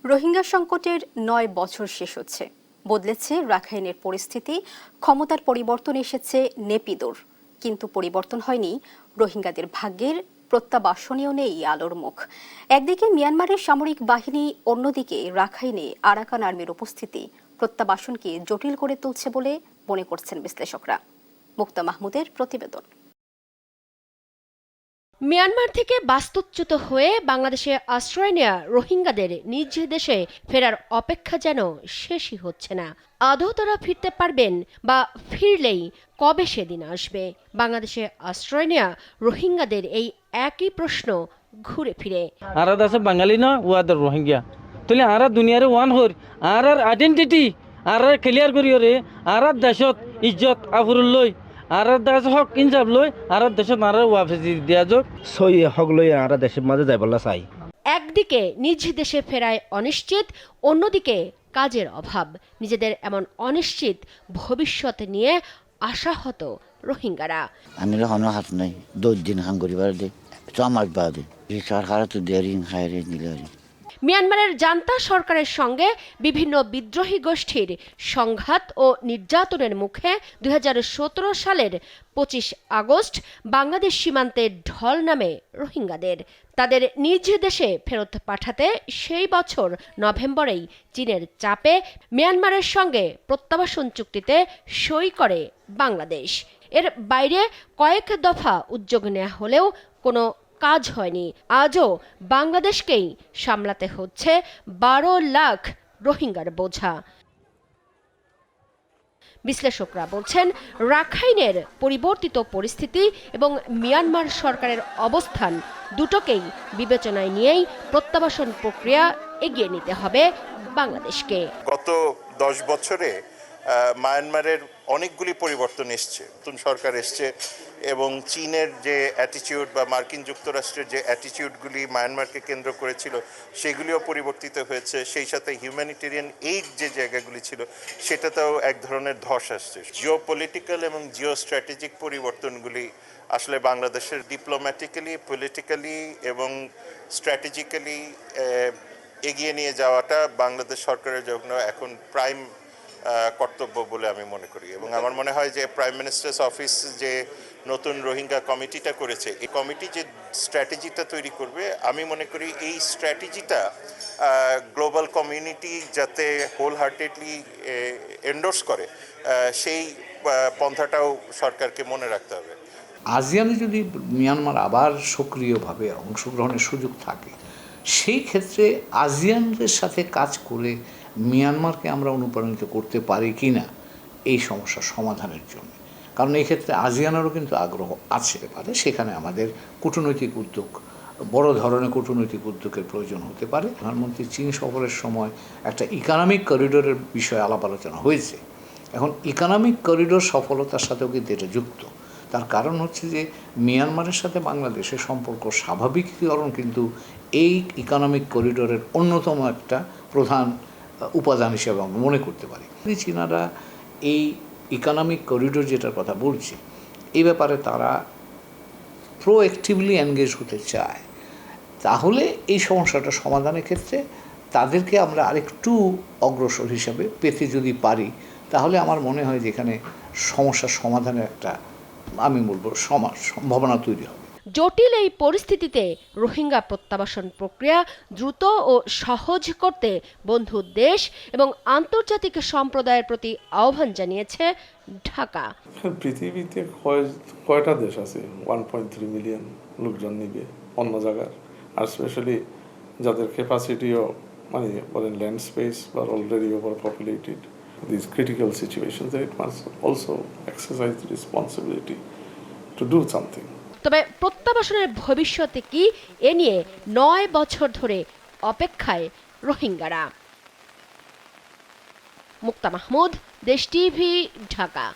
রোহিঙ্গা সংকটের ৯ বছর শেষ হচ্ছে। বদলেছে রাখাইনের পরিস্থিতি, ক্ষমতার পরিবর্তন এসেছে নেপিদোর, কিন্তু পরিবর্তন হয়নি রোহিঙ্গাদের ভাগ্যের। প্রত্যাবাসনেও নেই আলোর মুখ। একদিকে মিয়ানমারের সামরিক বাহিনী, অন্যদিকে রাখাইনে আরাকান আর্মির উপস্থিতি প্রত্যাবাসনকে জটিল করে তুলছে বলে মনে করছেন বিশ্লেষকরা। মুক্তা মাহমুদের প্রতিবেদন। মিয়ানমার থেকে বাস্তুচ্যুত হয়ে বাংলাদেশে আশ্রয় নেয়া রোহিঙ্গাদের নিজ দেশে ফেরার অপেক্ষা যেন শেষই হচ্ছে না। আদৌ তারা ফিরতে পারবেন, বা ফিরলেই কবে সেদিন আসবে? বাংলাদেশে আশ্রয় নেয়া রোহিঙ্গাদের এই একই প্রশ্ন ঘুরে ফিরে। আরা দাসে বাঙালি না ওয়াদের রোহিঙ্গা তাহলে আরা দুনিয়ারে ওয়ান হর আর আইডেন্টিটি আর ক্লিয়ার করি রে আর দেশত ইজ্জত আফরুল্লই আর দেশ হক ইনজাব লই আর দেশত আর ওয়াফেজি দিয়া যোগ সই হক লই আর দেশের মাঝে যাইবলা চাই। একদিকে নিজ দেশে ফেরায় অনিশ্চিত, অন্যদিকে কাজের অভাব। নিজেদের এমন অনিশ্চিত ভবিষ্যৎ নিয়ে আশাহত রোহিঙ্গারা। আমি হন হাত নাই 2 দিন হাম করিবার দে 6 মাস বাদে এই সরকার তো দেরি খাইরে দিলারি। মিয়ানমারের জান্তা সরকারের সঙ্গে বিভিন্ন বিদ্রোহী গোষ্ঠীর সংঘাত ও নির্যাতনের মুখে 2017 সালের 25 আগস্ট বাংলাদেশ সীমান্তে ঢল নামে রোহিঙ্গাদের। তাদের নিজ দেশে ফেরত পাঠাতে সেই বছর নভেম্বরেই চীনের চাপে মিয়ানমারের সঙ্গে প্রত্যাবাসন চুক্তিতে সই করে বাংলাদেশ। এর বাইরে কয়েক দফা উদ্যোগ নেওয়া হলেও কোনো কাজ হয়নি। আজও বাংলাদেশকেই সামলাতে হচ্ছে 12 লাখ রোহিঙ্গার বোঝা। বিশ্লেষকরা বলছেন, রাখাইনের পরিবর্তিত পরিস্থিতি এবং মিয়ানমার সরকারের অবস্থান দুটোকেই বিবেচনায় নিয়েই প্রত্যাবাসন প্রক্রিয়া এগিয়ে নিতে হবে বাংলাদেশকে। গত 10 বছরে মায়ানমারের অনেকগুলি পরিবর্তন এসছে। নতুন সরকার এসছে এবং চীনের যে অ্যাটিটিউড বা মার্কিন যুক্তরাষ্ট্রের যে অ্যাটিটিউডগুলি মায়ানমারকে কেন্দ্র করেছিল সেগুলিও পরিবর্তিত হয়েছে। সেই সাথে হিউম্যানিটেরিয়ান এইড যে জায়গাগুলি ছিল সেটাতেও এক ধরনের ধস আসছে। জিও পলিটিক্যাল এবং জিও স্ট্র্যাটেজিক পরিবর্তনগুলি আসলে বাংলাদেশের ডিপ্লোম্যাটিক্যালি, পলিটিক্যালি এবং স্ট্র্যাটেজিক্যালি এগিয়ে নিয়ে যাওয়াটা বাংলাদেশ সরকারের জন্য এখন প্রাইম কর্তব্য বলে আমি মনে করি। এবং আমার মনে হয় যে প্রাইম মিনিস্টার্স অফিস যে নতুন রোহিঙ্গা কমিটিটা করেছে, এই কমিটি যে স্ট্র্যাটেজিটা তৈরি করবে, আমি মনে করি এই স্ট্র্যাটেজিটা গ্লোবাল কমিউনিটি যাতে হোল হার্টেডলি এন্ডোর্স করে সেই পন্থাটাও সরকারকে মনে রাখতে হবে। আসিয়ানে যদি মিয়ানমার আবার সক্রিয়ভাবে অংশগ্রহণের সুযোগ থাকে, সেই ক্ষেত্রে আসিয়ানদের সাথে কাজ করে মিয়ানমারকে আমরা অনুপ্রাণিত করতে পারি কি না এই সমস্যার সমাধানের জন্য। কারণ এই ক্ষেত্রে আসিয়ানেরও কিন্তু আগ্রহ আছে, পারে সেখানে আমাদের কূটনৈতিক উদ্যোগ, বড় ধরনের কূটনৈতিক উদ্যোগের প্রয়োজন হতে পারে। প্রধানমন্ত্রী চীন সফরের সময় একটা ইকোনমিক করিডোরের বিষয়ে আলাপ আলোচনা হয়েছে। এখন ইকোনমিক করিডোর সফলতার সাথেও কিন্তু এটা যুক্ত। তার কারণ হচ্ছে যে মিয়ানমারের সাথে বাংলাদেশের সম্পর্ক স্বাভাবিকীকরণ কিন্তু এই ইকোনমিক করিডোরের অন্যতম একটা প্রধান উপাদান হিসেবে আমরা মনে করতে পারি। চীনারা এই ইকোনমিক করিডোর যেটার কথা বলছে, এই ব্যাপারে তারা প্রোঅ্যাক্টিভলি এনগেজ হতে চায়, তাহলে এই সমস্যাটা সমাধানের ক্ষেত্রে তাদেরকে আমরা আরেকটু অগ্রসর হিসাবে পেতে যদি পারি, তাহলে আমার মনে হয় যে এখানে সমস্যার সমাধানের একটা, আমি বলবো, সম্ভাবনা তৈরি হবে। জটিল এই পরিস্থিতিতে রোহিঙ্গা প্রত্যাবাসন প্রক্রিয়া দ্রুত ও সহজ করতে বন্ধু দেশ এবং আন্তর্জাতিক সম্প্রদায়ের প্রতি আহ্বান জানিয়েছে ঢাকা। পৃথিবীতে কয়টা দেশ আছে 1.3 মিলিয়ন লোকজন নিবে অন্য জায়গার, আর স্পেশালি যাদের ক্যাপাসিটিও মানে বলেন ল্যান্ড স্পেস বা already over populated, this critical situations it must also exercise the responsibility to do something. তবে প্রত্যাবাসনের ভবিষ্যতে কি, এ নিয়ে 9 বছর ধরে অপেক্ষায় রোহিঙ্গারা। মুক্তা মাহমুদ, দেশ টিভি, ঢাকা।